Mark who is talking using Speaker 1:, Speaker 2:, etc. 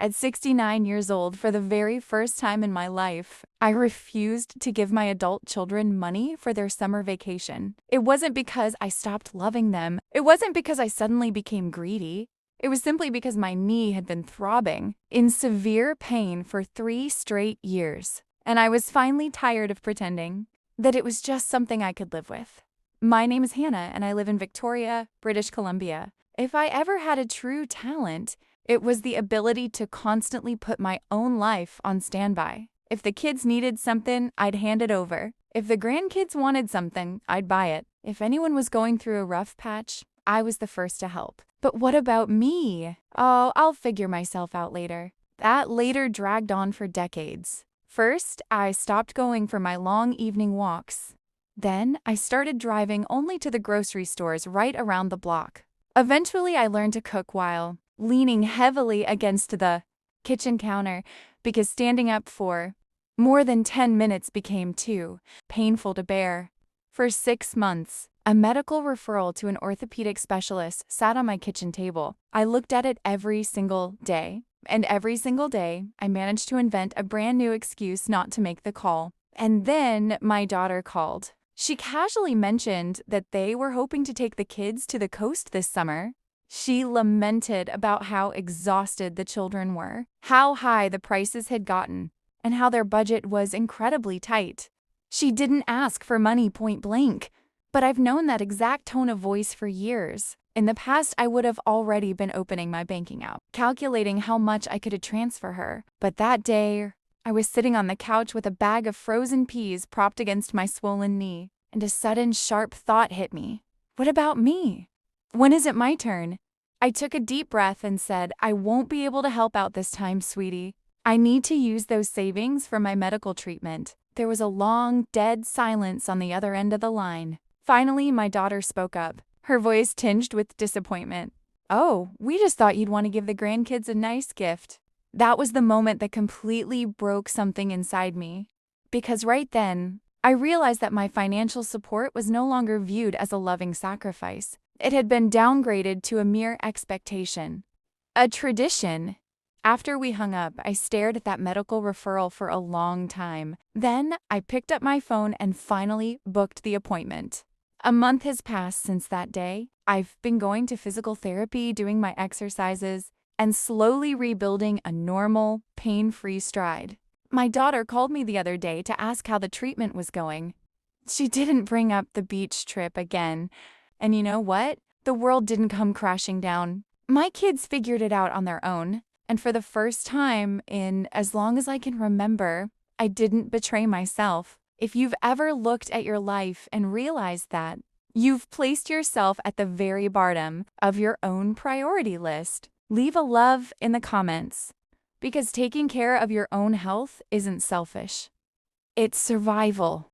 Speaker 1: At 69 years old, for the very first time in my life, I refused to give my adult children money for their summer vacation. It wasn't because I stopped loving them. It wasn't because I suddenly became greedy. It was simply because my knee had been throbbing in severe pain for 3 straight years, and I was finally tired of pretending that it was just something I could live with. My name is Hannah, and I live in Victoria, British Columbia. If I ever had a true talent, it was the ability to constantly put my own life on standby. If the kids needed something, I'd hand it over. If the grandkids wanted something, I'd buy it. If anyone was going through a rough patch, I was the first to help. But what about me? Oh, I'll figure myself out later. That later dragged on for decades. First, I stopped going for my long evening walks. Then, I started driving only to the grocery stores right around the block. Eventually, I learned to cook while leaning heavily against the kitchen counter because standing up for more than 10 minutes became too painful to bear. For 6 months, a medical referral to an orthopedic specialist sat on my kitchen table. I looked at it every single day, and every single day, I managed to invent a brand new excuse not to make the call. And then my daughter called. She casually mentioned that they were hoping to take the kids to the coast this summer. She lamented about how exhausted the children were, how high the prices had gotten, and how their budget was incredibly tight. She didn't ask for money point blank, but I've known that exact tone of voice for years. In the past, I would have already been opening my banking app, calculating how much I could transfer her. But that day, I was sitting on the couch with a bag of frozen peas propped against my swollen knee, and a sudden sharp thought hit me. What about me? When is it my turn? I took a deep breath and said, I won't be able to help out this time, sweetie. I need to use those savings for my medical treatment. There was a long, dead silence on the other end of the line. Finally, my daughter spoke up, her voice tinged with disappointment. Oh, we just thought you'd want to give the grandkids a nice gift. That was the moment that completely broke something inside me. Because right then, I realized that my financial support was no longer viewed as a loving sacrifice. It had been downgraded to a mere expectation, a tradition. After we hung up, I stared at that medical referral for a long time. Then I picked up my phone and finally booked the appointment. A month has passed since that day. I've been going to physical therapy, doing my exercises, and slowly rebuilding a normal, pain-free stride. My daughter called me the other day to ask how the treatment was going. She didn't bring up the beach trip again. And you know what? The world didn't come crashing down. My kids figured it out on their own. And for the first time in as long as I can remember, I didn't betray myself. If you've ever looked at your life and realized that, you've placed yourself at the very bottom of your own priority list. Leave a love in the comments, because taking care of your own health isn't selfish. It's survival.